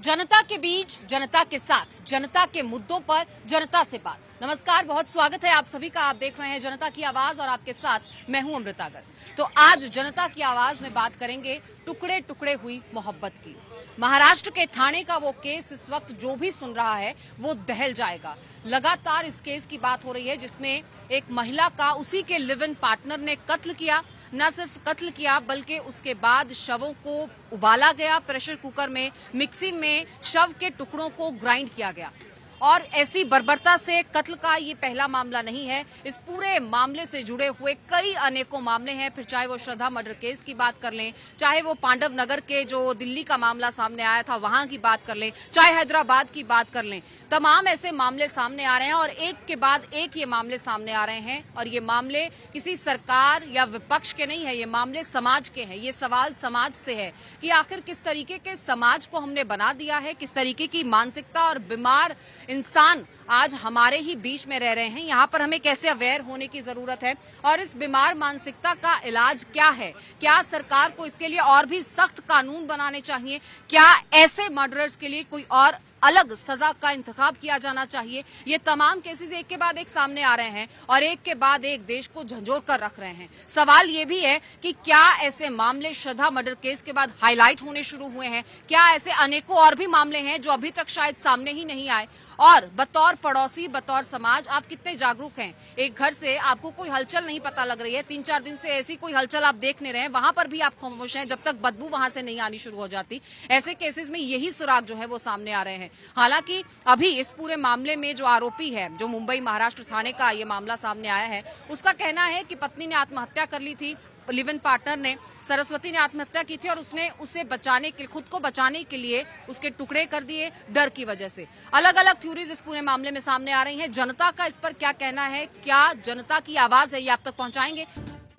जनता के बीच, जनता के साथ, जनता के मुद्दों पर जनता से बात। नमस्कार, बहुत स्वागत है आप सभी का। आप देख रहे हैं जनता की आवाज और आपके साथ मैं हूं अमृतागर। तो आज जनता की आवाज में बात करेंगे टुकड़े टुकड़े हुई मोहब्बत की। महाराष्ट्र के ठाणे का वो केस इस वक्त जो भी सुन रहा है वो दहल जाएगा। लगातार इस केस की बात हो रही है जिसमें एक महिला का उसी के लिव इन पार्टनर ने कत्ल किया। न सिर्फ कत्ल किया बल्कि उसके बाद शवों को उबाला गया, प्रेशर कुकर में, मिक्सी में शव के टुकड़ों को ग्राइंड किया गया। और ऐसी बर्बरता से कत्ल का ये पहला मामला नहीं है। इस पूरे मामले से जुड़े हुए कई अनेकों मामले हैं। फिर चाहे वो श्रद्धा मर्डर केस की बात कर लें, चाहे वो पांडव नगर के जो दिल्ली का मामला सामने आया था वहां की बात कर लें, चाहे हैदराबाद की बात कर लें, तमाम ऐसे मामले सामने आ रहे हैं और एक के बाद एक ये मामले सामने आ रहे हैं। और ये मामले किसी सरकार या विपक्ष के नहीं है, ये मामले समाज के हैं। ये सवाल समाज से है कि आखिर किस तरीके के समाज को हमने बना दिया है, किस तरीके की मानसिकता और बीमार इंसान आज हमारे ही बीच में रह रहे हैं। यहाँ पर हमें कैसे अवेयर होने की जरूरत है और इस बीमार मानसिकता का इलाज क्या है। क्या सरकार को इसके लिए और भी सख्त कानून बनाने चाहिए? क्या ऐसे मर्डरर्स के लिए कोई और अलग सजा का इंतखाब किया जाना चाहिए? ये तमाम केसेस एक के बाद एक सामने आ रहे हैं और एक के बाद एक देश को झंझोर कर रख रहे हैं। सवाल ये भी है कि क्या ऐसे मामले श्रद्धा मर्डर केस के बाद हाईलाइट होने शुरू हुए हैं? क्या ऐसे अनेकों और भी मामले हैं जो अभी तक शायद सामने ही नहीं आए? और बतौर पड़ोसी, बतौर समाज आप कितने जागरूक हैं? एक घर से आपको कोई हलचल नहीं पता लग रही है, 3-4 दिन से ऐसी कोई हलचल आप देख नहीं रहे हैं, वहां पर भी आप खामोश हैं जब तक बदबू वहां से नहीं आनी शुरू हो जाती। ऐसे केसेस में यही सुराग जो है वो सामने आ रहे हैं। हालांकि अभी इस पूरे मामले में जो आरोपी है, जो मुंबई महाराष्ट्र थाने का ये मामला सामने आया है, उसका कहना है कि पत्नी ने आत्महत्या कर ली थी, लिव इन पार्टनर ने, सरस्वती ने आत्महत्या की थी और उसने उसे बचाने के, खुद को बचाने के लिए उसके टुकड़े कर दिए डर की वजह से। अलग अलग थ्योरीज इस पूरे मामले में सामने आ रही हैं। जनता का इस पर क्या कहना है? क्या जनता की आवाज है ये आप तक पहुंचाएंगे?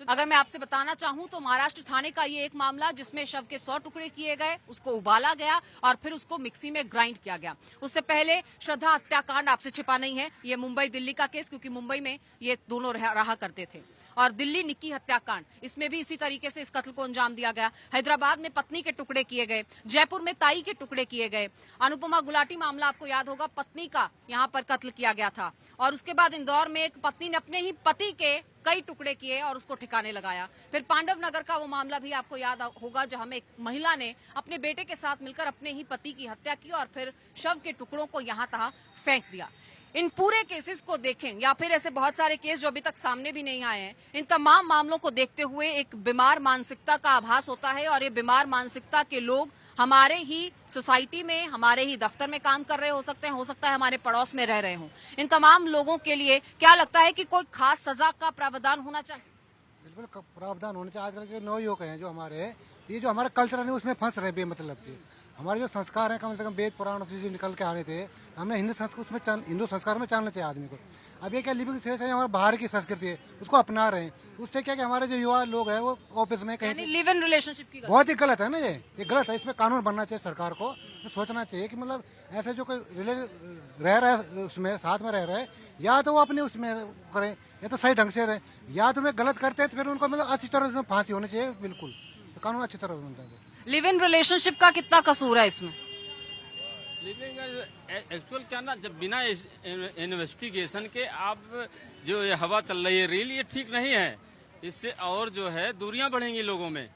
अगर मैं आपसे बताना चाहूं तो महाराष्ट्र थाने का ये एक मामला जिसमें शव के 100 टुकड़े किए गए, उसको उबाला गया और फिर उसको मिक्सी में ग्राइंड किया गया। उससे पहले श्रद्धा हत्याकांड आपसे छिपा नहीं है, ये मुंबई दिल्ली का केस, क्योंकि मुंबई में ये दोनों रहा करते थे। और दिल्ली निक्की हत्याकांड, इसमें भी इसी तरीके से इस कत्ल को अंजाम दिया गया। हैदराबाद में पत्नी के टुकड़े किए गए, जयपुर में ताई के टुकड़े किए गए। अनुपमा गुलाटी मामला आपको याद होगा, पत्नी का यहाँ पर कत्ल किया गया था। और उसके बाद इंदौर में एक पत्नी ने अपने ही पति के कई टुकड़े किए और उसको ठिकाने लगाया। फिर पांडव नगर का वो मामला भी आपको याद होगा, जहां में एक महिला ने अपने बेटे के साथ मिलकर अपने ही पति की हत्या की और फिर शव के टुकड़ों को यहां तहां फेंक दिया। इन पूरे केसेस को देखें या फिर ऐसे बहुत सारे केस जो अभी तक सामने भी नहीं आए हैं, इन तमाम मामलों को देखते हुए एक बीमार मानसिकता का आभास होता है। और ये बीमार मानसिकता के लोग हमारे ही सोसाइटी में, हमारे ही दफ्तर में काम कर रहे हो सकते हैं, हो सकता है हमारे पड़ोस में रह रहे हों। इन तमाम लोगों के लिए क्या लगता है कि कोई खास सजा का प्रावधान होना चाहिए? बिल्कुल प्रावधान होने चाहिए। आजकल के नवयुवक हैं जो हमारे, ये जो हमारा कल्चर है उसमें फंस रहे बेमतलब के। हमारे जो संस्कार हैं कम से कम वेद पुराण से जो निकल के आ रहे थे, हमें हिंदू संस्कार में चलना चाहिए आदमी को। अब ये क्या लिविंग स्टेज है, हमारे बाहर की संस्कृति है, उसको अपना रहे हैं। उससे क्या कि हमारे जो युवा लोग हैं वो ऑफिस में कहीं लिव इन रिलेशनशिप की बहुत ही गलत है ना, ये गलत है। इसमें कानून बनना चाहिए सरकार को। तो सोचना चाहिए कि मतलब ऐसे जो कोई रह रहा है उसमें साथ में रह रहा है, या तो वो अपने उसमें करें या तो सही ढंग से रहे, या तो वे गलत करते हैं तो फिर उनको मतलब अच्छी तरह से फांसी होनी चाहिए। बिल्कुल तो कानून अच्छी तरह बनता है। लिव इन रिलेशनशिप का कितना कसूर है इसमें? लिविंग एक्चुअल क्या ना, जब बिना इन्वेस्टिगेशन के आप जो ये हवा चल रही है रील, ये ठीक नहीं है। इससे और जो है दूरियां बढ़ेंगी लोगों में,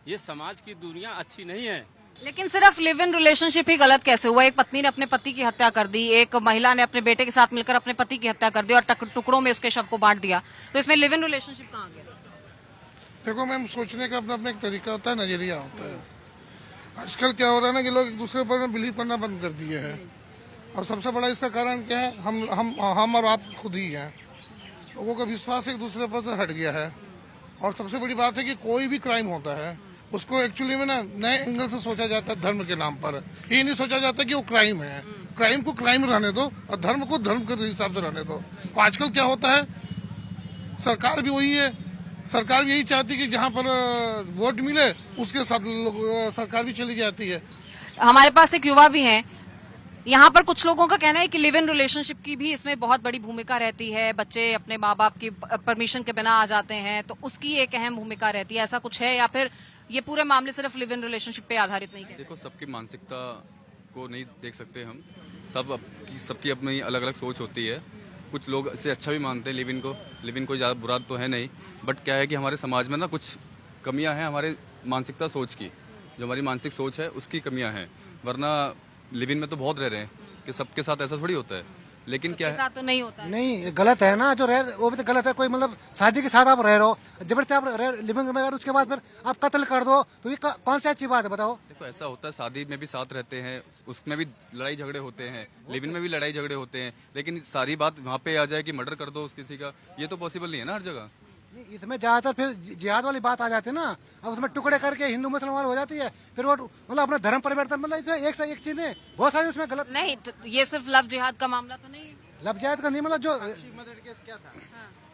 ये समाज की दूरियां अच्छी नहीं है। लेकिन सिर्फ लिव इन रिलेशनशिप ही गलत कैसे हुआ? एक पत्नी ने अपने पति की हत्या कर दी, एक महिला ने अपने बेटे के साथ मिलकर अपने पति की हत्या कर दी और टुकड़ों में उसके शव को बांट दिया, तो इसमें लिव इन रिलेशनशिप कहाँ गया? देखो मैम, सोचने का अपना अपना एक तरीका होता है, नजरिया होता है। आजकल क्या हो रहा है ना कि लोग एक दूसरे पर बिलीव करना बंद कर दिए हैं। और सबसे बड़ा इसका कारण क्या है? हम और आप खुद ही हैं। लोगों का विश्वास एक दूसरे पर से हट गया है। और सबसे बड़ी बात है कि कोई भी क्राइम होता है उसको एक्चुअली में ना नए एंगल से सोचा जाता है, धर्म के नाम पर। ये नहीं सोचा जाता कि वो क्राइम है। क्राइम को क्राइम रहने दो और धर्म को धर्म के हिसाब से रहने दो। आजकल क्या होता है, सरकार भी वही है, सरकार भी यही चाहती है कि जहाँ पर वोट मिले उसके साथ सरकार भी चली जाती है। हमारे पास एक युवा भी हैं, यहाँ पर कुछ लोगों का कहना है कि लिव इन रिलेशनशिप की भी इसमें बहुत बड़ी भूमिका रहती है। बच्चे अपने माँ बाप की परमिशन के बिना आ जाते हैं तो उसकी एक अहम भूमिका रहती है। ऐसा कुछ है या फिर ये पूरे मामले सिर्फ लिव इन रिलेशनशिप पे आधारित नहीं है? देखो, सबकी मानसिकता को नहीं देख सकते हम। सबकी अपनी अलग अलग सोच होती है। कुछ लोग इसे अच्छा भी मानते हैं लिव इन को ज़्यादा बुरा तो है नहीं, बट क्या है कि हमारे समाज में ना कुछ कमियां हैं, हमारे मानसिकता सोच की, जो हमारी मानसिक सोच है उसकी कमियां हैं। वरना लिव इन में तो बहुत रह रहे हैं कि सबके साथ ऐसा थोड़ी होता है, लेकिन क्या है साथ तो नहीं होता है। नहीं, गलत है ना जो रह, वो भी तो गलत है। कोई मतलब शादी के साथ आप रह रहे हो, जबरदस्ती आप लिविंग में, अगर उसके बाद फिर आप कत्ल कर दो तो ये कौन सी अच्छी बात है, बताओ। देखो ऐसा होता है, शादी में भी साथ रहते हैं, उसमें भी लड़ाई झगड़े होते हैं, लिव इन में भी लड़ाई झगड़े होते हैं, लेकिन सारी बात वहाँ पे आ जाए कि मर्डर कर दो उस किसी का, ये तो पॉसिबल नहीं है ना हर जगह। इसमें ज्यादातर फिर जिहाद वाली बात आ जाती है ना। अब उसमें टुकड़े करके हिंदू मुसलमान हो जाती है, फिर वो मतलब अपना धर्म परिवर्तन, मतलब इसमें एक से एक चीज नहीं, बहुत सारी उसमें गलत। नहीं, तो ये सिर्फ लव जिहाद का मामला तो नहीं है। लव जिहाद का नहीं, मतलब जो मर्डर केस क्या था?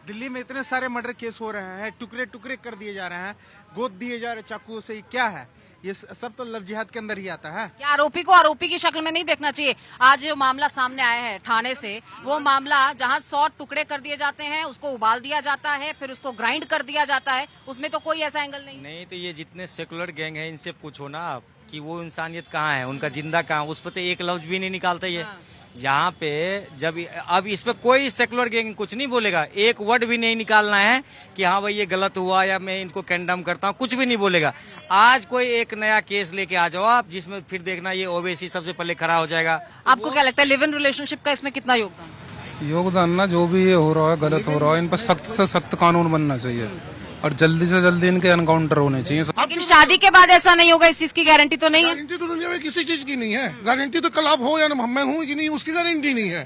दिल्ली में इतने सारे मर्डर केस हो रहे हैं, टुकड़े टुकड़े कर दिए जा रहे हैं, गोद दिए जा रहे चाकू से, क्या है ये? सब तो लव जिहाद के अंदर ही आता है। क्या आरोपी को आरोपी की शक्ल में नहीं देखना चाहिए? आज जो मामला सामने आया है थाने से, वो मामला जहां 100 टुकड़े कर दिए जाते हैं, उसको उबाल दिया जाता है, फिर उसको ग्राइंड कर दिया जाता है, उसमें तो कोई ऐसा एंगल नहीं। तो ये जितने सेकुलर गैंग है इनसे पूछो ना आप कि वो इंसानियत कहाँ है, उनका जिंदा कहाँ, उस पर तो एक लफ्ज भी नहीं निकालता ये। जहाँ पे जब अब इस पे कोई सेकुलर गैंग कुछ नहीं बोलेगा, एक वर्ड भी नहीं निकालना है कि हाँ भाई ये गलत हुआ या मैं इनको कंडेम करता हूँ, कुछ भी नहीं बोलेगा। आज कोई एक नया केस लेके आ जाओ आप, जिसमें फिर देखना ये ओवैसी सबसे पहले खड़ा हो जाएगा। आपको क्या लगता है लिव इन रिलेशनशिप का इसमें कितना योगदान ना, जो भी ये हो रहा है गलत हो रहा है, इन पर सख्त से सख्त कानून बनना चाहिए और जल्दी से जल्दी इनके एनकाउंटर होने चाहिए। लेकिन शादी के बाद ऐसा नहीं होगा, इस चीज की गारंटी तो नहीं है। गारंटी तो दुनिया में किसी चीज की नहीं है। गारंटी तो कल आप हो या मैं हूँ कि नहीं, उसकी गारंटी नहीं है।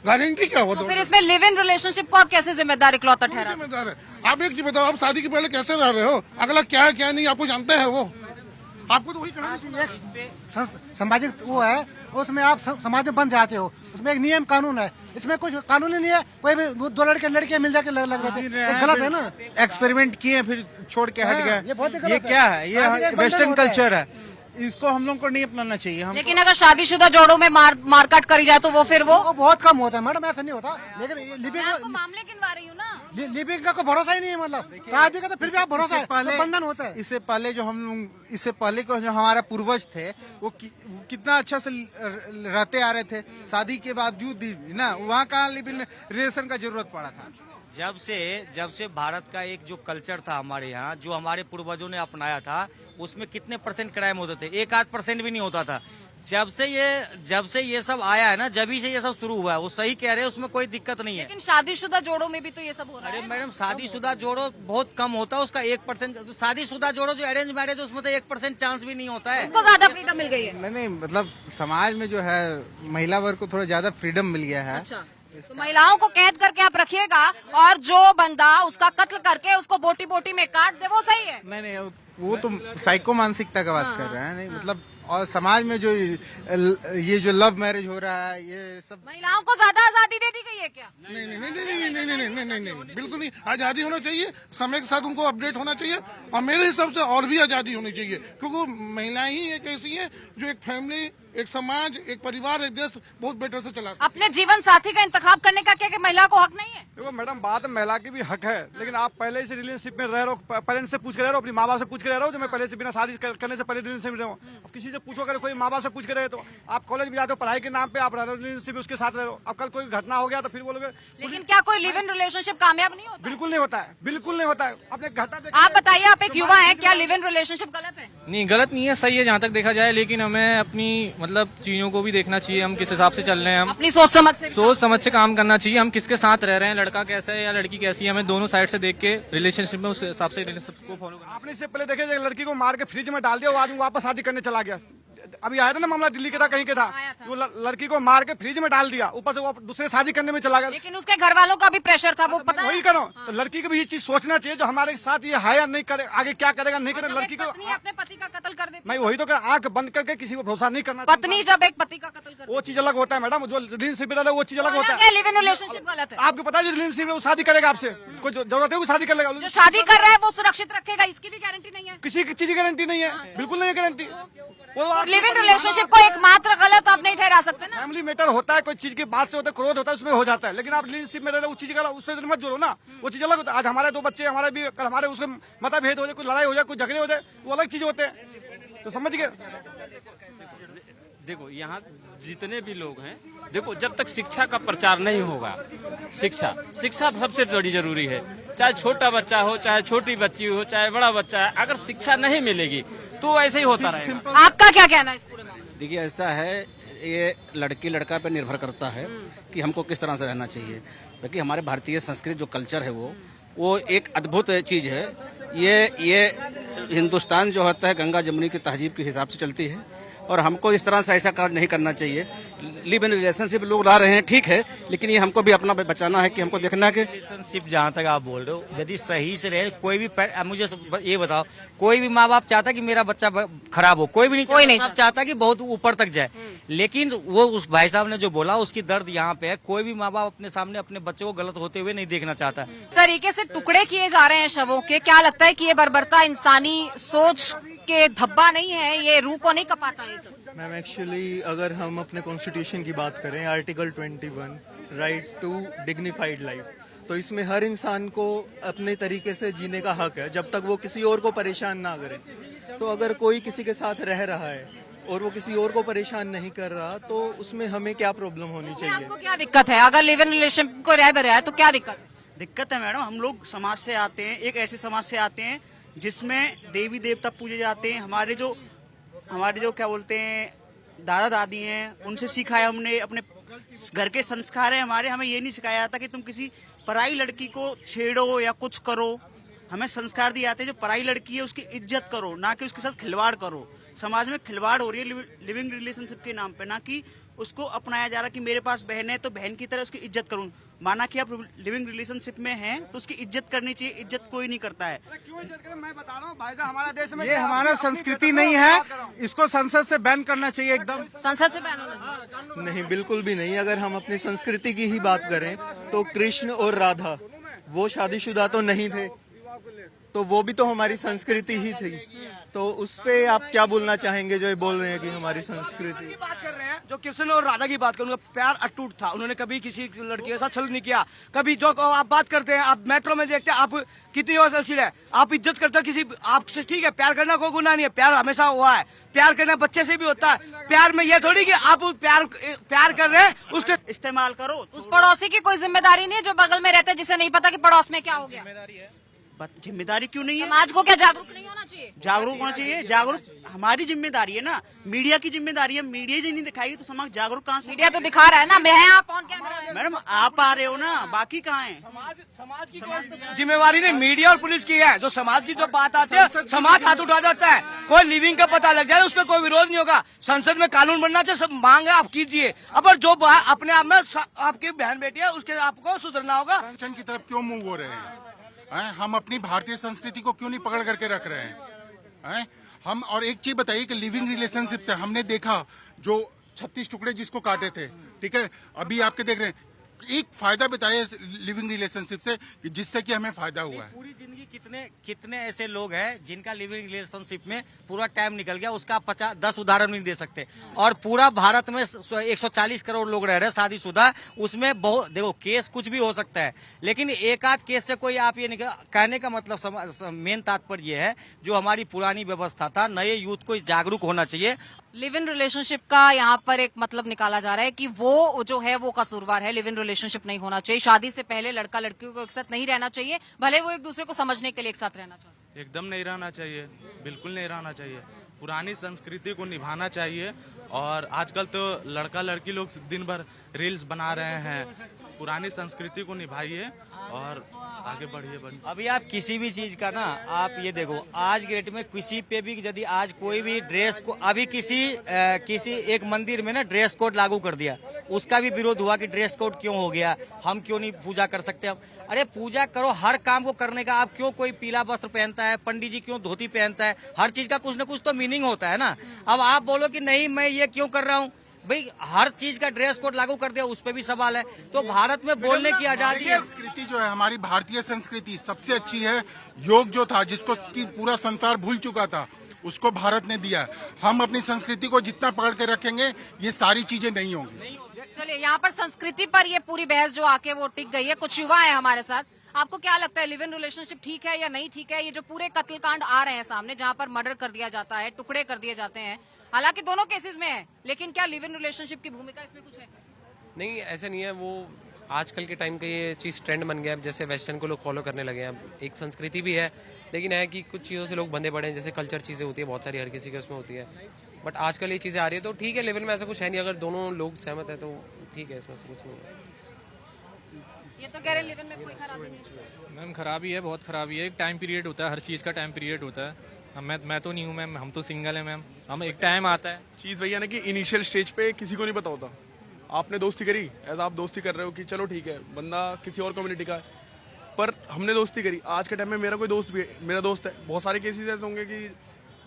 गारंटी क्या हो? तो फिर इसमें लिव इन रिलेशनशिप को आप कैसे जिम्मेदार इकलौता ठहरा? जिम्मेदार है। आप एक चीज बताओ, आप शादी के पहले कैसे रह रहे हो, अगला क्या है क्या नहीं आपको जानते हैं वो, आपको तो वही कहना चाहिए। सामाजिक वो है, उसमें आप समाज में बन जाते हो, उसमें एक नियम कानून है, इसमें कुछ कानून ही नहीं है। कोई भी दो लड़के लड़कियां मिल जाके लग रहे थे, गलत है ना। एक्सपेरिमेंट किए फिर छोड़ के हट गए, ये बहुत ही गलत ये है। क्या है? ये शादी का एक वेस्टर्न बंधन होता कल्चर है, इसको हम लोग को नहीं अपनाना चाहिए। हम लेकिन अगर शादीशुदा जोड़ों में मारकाट करी जाए तो वो फिर वो बहुत कम होता है मैडम, ऐसा नहीं होता। लेकिन लिविंग मामले गिनवा रही हूँ ना। लिविंग का कोई भरोसा ही नहीं है, मतलब शादी का तो फिर भी आप भरोसा है, तो बंधन होता है। इससे पहले जो हम लोग, इससे पहले को जो हमारा पूर्वज थे वो कितना अच्छा से रहते आ रहे थे, शादी के बावजूद भी ना, वहाँ कहाँ लिव इन रिलेशन का जरूरत पड़ा था। जब से भारत का एक जो कल्चर था हमारे यहाँ, जो हमारे पूर्वजों ने अपनाया था, उसमें कितने % क्राइम होते थे? 1-8% भी नहीं होता था। जब से ये सब आया है ना, जब ही से ये सब शुरू हुआ है, वो सही कह रहे हैं, उसमें कोई दिक्कत नहीं है। लेकिन शादीशुदा जोड़ों में भी तो ये सब हो रहा है। अरे मैडम, शादीशुदा जोड़ो बहुत कम होता है, उसका 1%। तो शादीशुदा जोड़ो जो अरेंज मैरिज है, उसमें तो 1% चांस भी नहीं होता है। उसको ज्यादा फ्रीडम मिल गई है। नहीं, मतलब समाज में जो है महिला वर्ग को थोड़ा ज्यादा फ्रीडम मिल गया है। अच्छा, तो महिलाओं को कैद करके आप रखिएगा और जो बंदा उसका कत्ल करके उसको बोटी बोटी में काट दे, वो सही है? नहीं, वो तो साइको मानसिकता का बात कर रहे हैं। नहीं, मतलब और समाज में जो ये जो लव मैरिज हो रहा है, ये सब महिलाओं को ज्यादा आजादी दे दी गई है क्या? नहीं नहीं नहीं नहीं नहीं नहीं नहीं नहीं नहीं नहीं, बिल्कुल नहीं। आजादी होना चाहिए, समय के साथ उनको अपडेट होना चाहिए, और मेरे हिसाब से और भी आजादी होनी चाहिए, क्योंकि महिलाएं ही एक ऐसी है जो एक फैमिली, एक समाज, एक परिवार, एक देश बहुत बेटर से चला। अपने जीवन साथी का इंतखाब करने का क्या कि महिला को हक नहीं है? देखो मैडम, बात महिला की भी हक है, लेकिन आप पहले से रिलेशनशिप में रह रहे हो, पेरेंट्स से पूछ के रह रहे हो, अपनी माँ बाप से पूछ के रह रहे हो, जो मैं पहले से बिना शादी करने से पहले रिलेशनशिप में रहा हूँ। अब किसी से पूछो, अगर कोई माँ बाप से पूछ के रहे तो आप कॉलेज में जाते हो, पढ़ाई के नाम पे आप रिलेशनशिप उसके साथ रह रहे हो, अब कल कोई घटना हो गया तो फिर बोलोगे। लेकिन क्या कोई लिव इन रिलेशनशिप कामयाब नहीं होता? बिल्कुल नहीं होता है, बिल्कुल नहीं होता है। आपने घटना आप बताइए, आप एक युवा हैं, क्या लिव इन रिलेशनशिप गलत है? नहीं, गलत नहीं है, सही है जहाँ तक देखा जाए, लेकिन हमें अपनी मतलब चीजों को भी देखना चाहिए, हम किस हिसाब से चल रहे हैं, हम अपनी सोच समझ से काम करना चाहिए, हम किसके साथ रह रहे हैं, लड़का कैसा है या लड़की कैसी है, हमें दोनों साइड से देख के रिलेशनशिप में उस हिसाब से रिलेशनशिप को फॉलो करना। आपने इससे पहले देखे, लड़की को मार के फ्रिज में डाल दिया, वो आदमी वापस शादी करने चला गया। अभी आया था ना मामला, दिल्ली के था, कहीं के था, वो लड़की को मार के फ्रिज में डाल दिया, ऊपर से वो दूसरे शादी करने में चला गया। लेकिन उसके घर वालों का भी प्रेशर था, वो पता है। वही करो, तो लड़की को भी ये चीज सोचना चाहिए, जो हमारे साथ ये है या नहीं करे, आगे क्या करेगा नहीं करेगा। लड़की को अपने पति का कत्ल कर देती मैं वही तो आंख बंद करके किसी को भरोसा नहीं करना। पत्नी जब एक पति का कत्ल कर, वो चीज अलग होता है मैडम, जो रिलेशनशिप है वो चीज अलग होता है। लिव इन रिलेशनशिप गलत है? आपको पता है जो रिलेशनशिप है वो शादी करेगा आपसे, कोई जरूरत है वो शादी कर लेगा। जो शादी कर रहा है वो सुरक्षित रखेगा, इसकी भी गारंटी नहीं है। किसी चीज की गारंटी नहीं है, बिल्कुल नहीं है गारंटी। लिव इन रिलेशनशिप को एकमात्र गलत आप नहीं ठहरा सकते ना। फैमिली मैटर होता है, कोई चीज की बात से होता है, क्रोध होता है, उसमें हो जाता है, लेकिन आप रिलेशनशिप में रह रहे हो, उस चीज का उससे मत जोड़ो ना, वो चीज अलग होता है। आज हमारे 2 बच्चे, हमारे भी कल हमारे उसके मतभेद हो जाए, कोई लड़ाई हो जाए, कोई झगड़े हो जाए, वो अलग चीज होते हैं, तो समझ गए। देखो यहाँ जितने भी लोग हैं, देखो जब तक शिक्षा का प्रचार नहीं होगा, शिक्षा सबसे बड़ी जरूरी है। चाहे छोटा बच्चा हो, चाहे छोटी बच्ची हो, चाहे बड़ा बच्चा है, अगर शिक्षा नहीं मिलेगी तो ऐसे ही होता रहेगा। आपका क्या कहना है इस पूरे मामले में? देखिए ऐसा है, ये लड़की लड़का पे निर्भर करता है कि हमको किस तरह से रहना चाहिए। क्योंकि हमारे भारतीय संस्कृति जो कल्चर है वो एक अद्भुत चीज है। ये हिंदुस्तान जो होता है गंगा जमुनी की तहजीब के हिसाब से चलती है और हमको इस तरह से ऐसा कार्य नहीं करना चाहिए। लिव इन रिलेशनशिप लोग ला रहे हैं, ठीक है, लेकिन ये हमको भी अपना बचाना है कि हमको देखना है कि रिलेशनशिप जहाँ तक आप बोल रहे हो, यदि सही से रहे, कोई भी मुझे ये बताओ, कोई भी माँ बाप चाहता कि मेरा बच्चा खराब हो, कोई भी नहीं चाहता कि बहुत ऊपर तक जाए। लेकिन वो उस भाई साहब ने जो बोला उसकी दर्द यहाँ पे है। कोई भी माँ बाप अपने सामने अपने बच्चे को गलत होते हुए नहीं देखना चाहता। इस तरीके से टुकड़े किए जा रहे हैं शवों के, क्या लगता है कि ये बर्बरता इंसानी सोच के धब्बा नहीं है, ये रूह को नहीं कपाता है? मैम एक्चुअली अगर हम अपने कॉन्स्टिट्यूशन की बात करें, article 21 right to dignified life, तो इसमें हर इंसान को अपने तरीके से जीने का हक है जब तक वो किसी और को परेशान ना करे। तो अगर कोई किसी के साथ रह रहा है और वो किसी और को परेशान नहीं कर रहा तो उसमें हमें क्या प्रॉब्लम होनी चाहिए? आपको क्या दिक्कत है अगर लिव इन रिलेशनशिप को रह रहा है तो क्या दिक्कत? दिक्कत है मैडम, हम लोग समाज से आते हैं, एक ऐसे समाज से आते हैं जिसमें देवी देवता पूजे जाते हैं। हमारे जो क्या बोलते हैं दादा दादी हैं, उनसे सीखा है हमने, अपने घर के संस्कार है हमारे। हमें ये नहीं सिखाया जाता कि तुम किसी पराई लड़की को छेड़ो या कुछ करो। हमें संस्कार दिए जाते हैं जो पराई लड़की है उसकी इज्जत करो, ना कि उसके साथ खिलवाड़ करो। समाज में खिलवाड़ हो रही है लिविंग रिलेशनशिप के नाम पे, ना कि उसको अपनाया जा रहा कि मेरे पास बहन है तो बहन की तरह उसकी इज्जत करूं। माना कि आप लिविंग रिलेशनशिप में हैं तो उसकी इज्जत करनी चाहिए, इज्जत कोई नहीं करता है। मैं बता रहा हूँ भाई साहब, हमारा देश में ये हमारा संस्कृति नहीं है, इसको संसद से बैन करना चाहिए एकदम। संसद से बैन होना चाहिए? नहीं, बिल्कुल भी नहीं। अगर हम अपनी संस्कृति की ही बात करें तो कृष्ण और राधा वो शादीशुदा तो नहीं थे, तो वो भी तो हमारी संस्कृति ही थी। तो उस पे आप क्या बोलना चाहेंगे जो ये बोल रहे हैं कि हमारी संस्कृति? बात कर रहे हैं जो कृष्ण और राधा की बात करूँ, उनका प्यार अटूट था, उन्होंने कभी किसी लड़की के साथ छल नहीं किया। कभी जो आप बात करते हैं, आप मेट्रो में देखते हैं, आप कितनी असरशील है, आप इज्जत करते हो किसी आपसे, ठीक है, प्यार करना कोई गुनाह नहीं है, प्यार हमेशा हुआ है, प्यार करना बच्चे से भी होता है। प्यार में ये थोड़ी कि आप प्यार कर रहे हैं उसके इस्तेमाल करो। उस पड़ोसी की कोई जिम्मेदारी नहीं है जो बगल में रहता है, जिसे नहीं पता कि पड़ोस में क्या हो गया? जिम्मेदारी क्यों नहीं है? समाज को क्या जागरूक नहीं होना चाहिए? जागरूक होना चाहिए। जागरूक हमारी जिम्मेदारी है ना, मीडिया की जिम्मेदारी है। मीडिया ही नहीं दिखाएगी तो समाज जागरूक कहाँ से? मीडिया तो दिखा रहा है ना, मैं आप ऑन कैमरा है। मैडम आप आ रहे हो ना, बाकी कहाँ है? समाज की जिम्मेवारी नहीं, मीडिया और पुलिस की है। जो समाज की जो बात आती है समाज हाथ उठा जाता है। कोई लिविंग का पता लग जाए उस पर कोई विरोध नहीं होगा। संसद में कानून बनना चाहिए, सब मांग है आप कीजिए। अब जो अपने आप में आपकी बहन बेटी है उसके आपको सुधरना होगा। की तरफ क्यों मूव हो रहे हैं? हम अपनी भारतीय संस्कृति को क्यों नहीं पकड़ करके रख रहे हैं? हम और एक चीज बताइए कि लिविंग रिलेशनशिप से हमने देखा जो 36 टुकड़े जिसको काटे थे, ठीक है, अभी आपके देख रहे हैं। एक फायदा बताइए लिविंग रिलेशनशिप से कि जिससे कि हमें फायदा हुआ है। पूरी जिंदगी कितने ऐसे लोग हैं जिनका लिविंग रिलेशनशिप में पूरा टाइम निकल गया, उसका 10 उदाहरण नहीं दे सकते। और पूरा भारत में 140 करोड़ लोग रह रहे हैं शादीशुदा, उसमें बहुत देखो केस कुछ भी हो सकता है, लेकिन एक आध केस से कोई आप ये नहीं कहने का मतलब मेन तात्पर्य ये है जो हमारी पुरानी व्यवस्था था, नए यूथ को जागरूक होना चाहिए। लिव इन रिलेशनशिप का यहाँ पर एक मतलब निकाला जा रहा है कि वो जो है वो कसूरवार है, लिव इन रिलेशनशिप नहीं होना चाहिए। शादी से पहले लड़का लड़की को एक साथ नहीं रहना चाहिए, भले वो एक दूसरे को समझने के लिए एक साथ रहना चाहिए। एकदम नहीं रहना चाहिए, बिल्कुल नहीं रहना चाहिए। पुरानी संस्कृति को निभाना चाहिए। और आजकल तो लड़का लड़की लोग दिन भर रील्स बना रहे हैं। पुरानी संस्कृति को निभाइए और आगे बढ़िए। अभी आप किसी भी चीज का ना, आप ये देखो आज के डेट में किसी पे भी यदि आज कोई भी ड्रेस को, अभी किसी एक मंदिर में ना ड्रेस कोड लागू कर दिया, उसका भी विरोध हुआ कि ड्रेस कोड क्यों हो गया, हम क्यों नहीं पूजा कर सकते। अरे पूजा करो, हर काम को करने का। आप क्यों कोई पीला वस्त्र पहनता है, पंडित जी क्यों धोती पहनता है, हर चीज का कुछ न कुछ तो मीनिंग होता है ना। अब आप बोलो कि नहीं मैं ये क्यों कर रहा हूँ, भाई हर चीज का ड्रेस कोड लागू कर दिया, उस पे भी सवाल है। तो भारत में बोलने की आजादी है। संस्कृति जो है हमारी भारतीय संस्कृति सबसे अच्छी है। योग जो था जिसको कि पूरा संसार भूल चुका था, उसको भारत ने दिया। हम अपनी संस्कृति को जितना पकड़ के रखेंगे ये सारी चीजें नहीं होंगी। चलिए यहाँ पर संस्कृति पर ये पूरी बहस जो आके वो टिक गई है। कुछ युवा है हमारे साथ, आपको क्या लगता है लिव इन रिलेशनशिप ठीक है या नहीं ठीक है? ये जो पूरे कत्लकांड आ रहे हैं सामने, जहां पर मर्डर कर दिया जाता है, टुकड़े कर दिए जाते हैं, हालांकि दोनों केसेस में है, लेकिन क्या लिव इन रिलेशनशिप की भूमिका इसमें कुछ है? नहीं, ऐसा नहीं है। वो आजकल के टाइम का ये चीज़ ट्रेंड बन गया है, जैसे वेस्टर्न को लोग फॉलो करने लगे हैं। एक संस्कृति भी है, लेकिन है कि कुछ चीज़ों से लोग बंधे पड़े हैं, जैसे कल्चर चीज़ें होती है बहुत सारी, हर किसी के उसमें होती है। बट आजकल ये चीज़ें आ रही है तो ठीक है, लेवल में ऐसा कुछ है नहीं। अगर दोनों लोग सहमत है तो ठीक है, इसमें से कुछ नहीं है। ये तो कह रहे लिव इन में कोई खराबी नहीं है। मैम खराबी है, बहुत खराबी है। एक टाइम पीरियड होता है, हर चीज़ का टाइम पीरियड होता है। मैं तो नहीं हूँ मैम, हम तो सिंगल है मैम। हम एक टाइम आता है। चीज़ भैया ना कि इनिशियल स्टेज पे किसी को नहीं पता होता। आपने दोस्ती करी, एज आप दोस्ती कर रहे हो कि चलो ठीक है, बंदा किसी और कम्युनिटी का है, पर हमने दोस्ती करी। आज के टाइम में मेरा कोई दोस्त भी मेरा दोस्त है, बहुत सारे केसेस ऐसे होंगे कि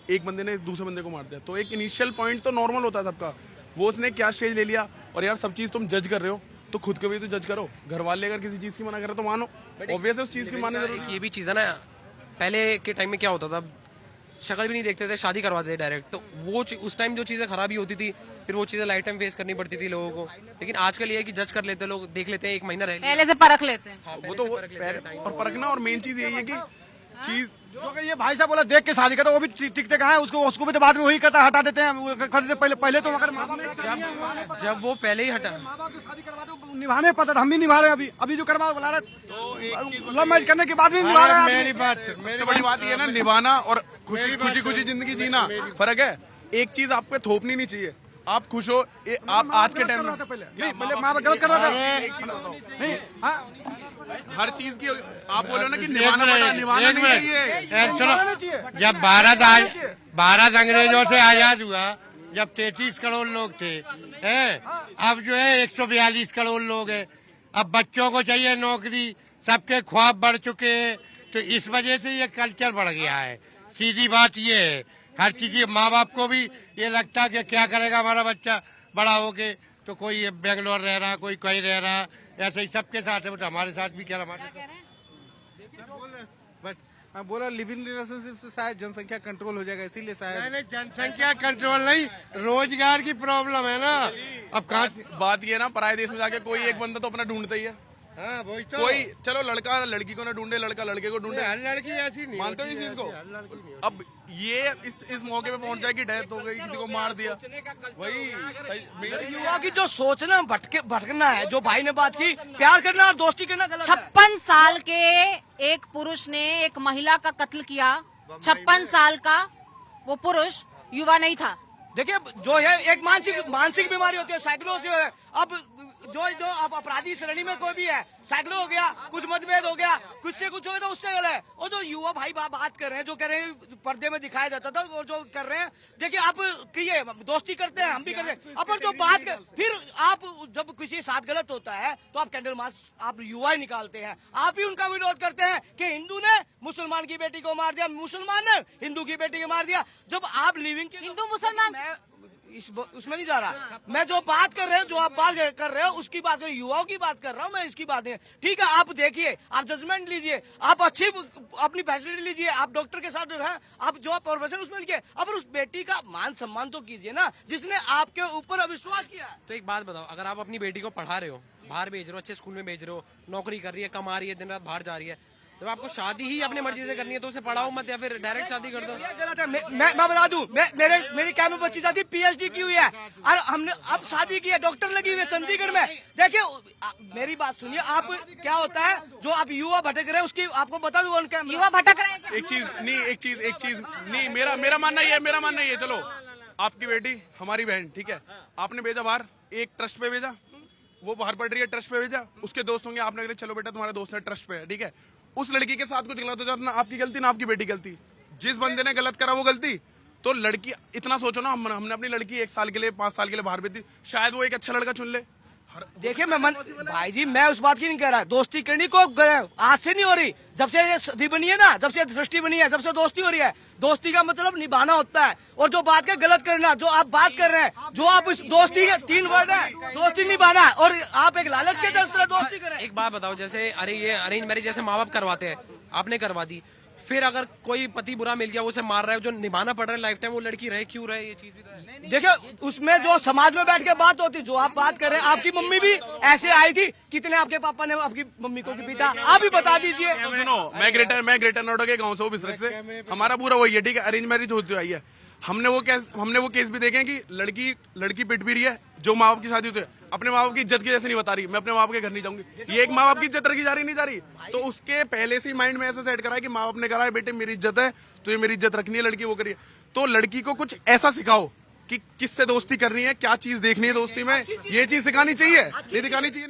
एक बंदे ने दूसरे बंदे को मार दिया। तो एक इनिशियल पॉइंट तो नॉर्मल होता है सबका, वो उसने क्या स्टेज ले लिया। और यार सब चीज़ तुम जज कर रहे हो तो खुद को भी तो जज करो। घर वाले अगर किसी चीज़ की मना करे तो मानो, ऑब्वियस है उस चीज़ की मानने जरूरी। ये भी चीज़ है ना, पहले के टाइम में क्या होता था, शक्ल भी नहीं देखते थे, शादी करवाते थे डायरेक्ट। तो वो उस टाइम जो चीज़ें खराबी होती थी, फिर वो चीज़ें लाइफ टाइम फेस करनी पड़ती थी लोगों को। लेकिन आजकल ये है कि जज कर लेते लोग, देख लेते हैं, एक महीना रह पहले से परख लेते हैं। हाँ, वो तो और परखना। और मेन चीज़ यही है कि चीज़ जो कि ये भाई साहब बोला देख के शादी करता, वो भी टिकते कहाँ है, उसको भी तो बाद में वही करता, हटा देते हैं। पहले तो अगर जब वो पहले ही हटा, शादी करवा दो, निभाने पता था, हम भी निभा रहे हैं। अभी जो करवा बुला रहे लव मैरिज करने के बाद भी निभा रहे हैं। मेरी बड़ी बात ये है ना, निभाना और खुशी जिंदगी जीना फर्क है। एक चीज आपको थोपनी नहीं चाहिए। आप खुश हो, आप आज के टाइम में पहले माँ बाप गलत कर रहा था। हर चीज की आप बोलो ना कि निभाना नहीं चाहिए। चलो, जब भारत अंग्रेजों से आजाद हुआ, जब 33 करोड़ लोग थे, अब जो है 142 करोड़ लोग हैं। अब बच्चों को चाहिए नौकरी, सबके ख्वाब बढ़ चुके हैं, तो इस वजह से ये कल्चर बढ़ गया है। सीधी बात ये है, हर चीज माँ बाप को भी ये लगता है कि क्या करेगा हमारा बच्चा बड़ा होके। तो कोई बेंगलोर रह रहा, कोई कहीं रह रहा, ऐसे ही सबके साथ है। बट हमारे साथ भी क्या हमारे बस मैं बोला लिव इन रिलेशनशिप से शायद जनसंख्या कंट्रोल हो जाएगा, इसीलिए शायद। नहीं, जनसंख्या कंट्रोल नहीं, रोजगार की प्रॉब्लम है ना। अब कहाँ बात ये ना, पराये देश में जाके कोई एक बंदा तो अपना ढूंढता ही है। हाँ, वही तो। कोई चलो लड़का लड़की को ना ढूंढे, लड़का लड़के को ढूंढे। हर लड़की ऐसी नहीं मानते हो इस चीज को? अब ये इस मौके पे पहुंच जाए कि डेथ हो गई, किसी को मार दिया, वही युवा की जो सोच ना भटकना है। जो भाई ने बात की, प्यार करना और दोस्ती करना गलत है। 56 साल के एक पुरुष ने एक महिला का कत्ल किया। 56 साल का वो पुरुष युवा नहीं था। देखिए, जो है एक मानसिक बीमारी होती है, साइकिलो से है। अब जो अब अपराधी श्रेणी में कोई भी है, साइकिलो हो गया, कुछ मतभेद हो गया, कुछ से कुछ हो गया तो उससे गलत है। और जो युवा भाई बात कर रहे हैं, जो कह रहे हैं पर्दे में दिखाया जाता था, और जो कर रहे हैं, देखिए आप किए दोस्ती करते हैं, हम भी करते हैं। अपन जो बात कर, फिर आप जब किसी साथ गलत होता है तो आप कैंडल मार्च, आप युवा ही निकालते हैं। आप ही उनका विरोध करते हैं कि हिंदू ने मुसलमान की बेटी को मार दिया, मुसलमान ने हिंदू की बेटी को मार दिया। जब आप लिविंग हिंदू मुसलमान उसमें नहीं जा रहा मैं। जो बात कर रहे हैं, जो आप बात कर रहे हो, उसकी बात कर, युवाओं की बात कर रहा हूँ मैं, इसकी बात है। ठीक है, आप देखिए, आप जजमेंट लीजिए, आप अच्छी अपनी फैसिलिटी लीजिए, आप डॉक्टर के साथ है, आप जो प्रोफेशन उसमें लीजिए। अब उस बेटी का मान सम्मान तो कीजिए ना, जिसने आपके ऊपर विश्वास किया। तो एक बात बताओ, अगर आप अपनी बेटी को पढ़ा रहे हो, बाहर भेज रहे हो, अच्छे स्कूल में भेज रहे हो, नौकरी कर रही है, कमा रही है, दिन रात बाहर जा रही है, जब आपको शादी ही अपने मर्जी से करनी है तो उसे पढ़ाओ मत, या फिर डायरेक्ट शादी कर दो। मैं बता दूं, मेरी क्या में बच्ची शादी PhD की हुई है, और हमने अब शादी की है, डॉक्टर लगी हुई है चंडीगढ़ में। देखिए, मेरी बात सुनिए, आप क्या होता है जो आप युवा भटक रहे हैं, उसकी आपको बता दूं, युवा भटक रहे हैं। एक चीज नहीं, मेरा मानना ही है। चलो, आपकी बेटी हमारी बहन, ठीक है, आपने भेजा बाहर, एक ट्रस्ट पे भेजा, वो बाहर पढ़ रही है, ट्रस्ट पे भेजा, उसके दोस्त होंगे, आपने कहा चलो बेटा तुम्हारे दोस्त है, ट्रस्ट पे है, ठीक है। उस लड़की के साथ कुछ गलत हो जाता, ना आपकी गलती ना आपकी बेटी गलती। जिस बंदे ने गलत करा वो गलती। तो लड़की, इतना सोचो ना, हमने अपनी लड़की 1 साल के लिए, 5 साल के लिए बाहर भेजी, शायद वो एक अच्छा लड़का चुन ले। देखिए, भाई जी, मैं उस बात की नहीं कह रहा। दोस्ती करनी को आज से नहीं हो रही, जब से ये सदी बनी है ना, जब से सृष्टि बनी है, जब से दोस्ती हो रही है। दोस्ती का मतलब निभाना होता है, और जो बात का गलत करना, जो आप बात कर रहे हैं, जो आप इस दोस्ती के 3 वर्ड है, दोस्ती निभाना, और आप एक लालच के तरह दोस्ती कर रहे हैं। एक बात बताओ, जैसे अरे ये अरेंज मैरिज जैसे माँ बाप करवाते हैं, आपने करवा दी, फिर अगर कोई पति बुरा मिल गया वो उसे मार रहा है, जो निभाना पड़ रहा है लाइफ टाइम, वो लड़की रहे क्यों रहे, ये चीज भी तो है। देखिए उसमें जो समाज में बैठ के बात होती, जो आप बात कर रहे हैं, आपकी मम्मी भी ऐसे आई थी, कितने आपके पापा ने आपकी मम्मी को पीटा, आप भी बता दीजिए। सुनो, मैं ग्रेटर नोएडा के गांव से हूँ, बिसरख से। हमारा पूरा वही है, ठीक है, अरेंज मैरिज होती आई है। हमने वो केस भी देखे हैं कि लड़की पिट भी रही है, जो माँ बाप की शादी होती है, अपने माँ बाप की इज्जत की जैसे नहीं बता रही, मैं अपने माँ बाप के घर नहीं जाऊंगी, ये एक माँ बाप की इज्जत रखी जा रही नहीं जा रही। तो उसके पहले से माइंड में ऐसा सेट करा है कि माँ बाप ने करा है बेटे मेरी इज्जत है तो ये मेरी इज्जत रखनी है, लड़की वो करिए। तो लड़की को कुछ ऐसा सिखाओ कि किससे दोस्ती करनी है, क्या चीज देखनी है दोस्ती में, ये चीज सिखानी चाहिए, नहीं दिखानी चाहिए।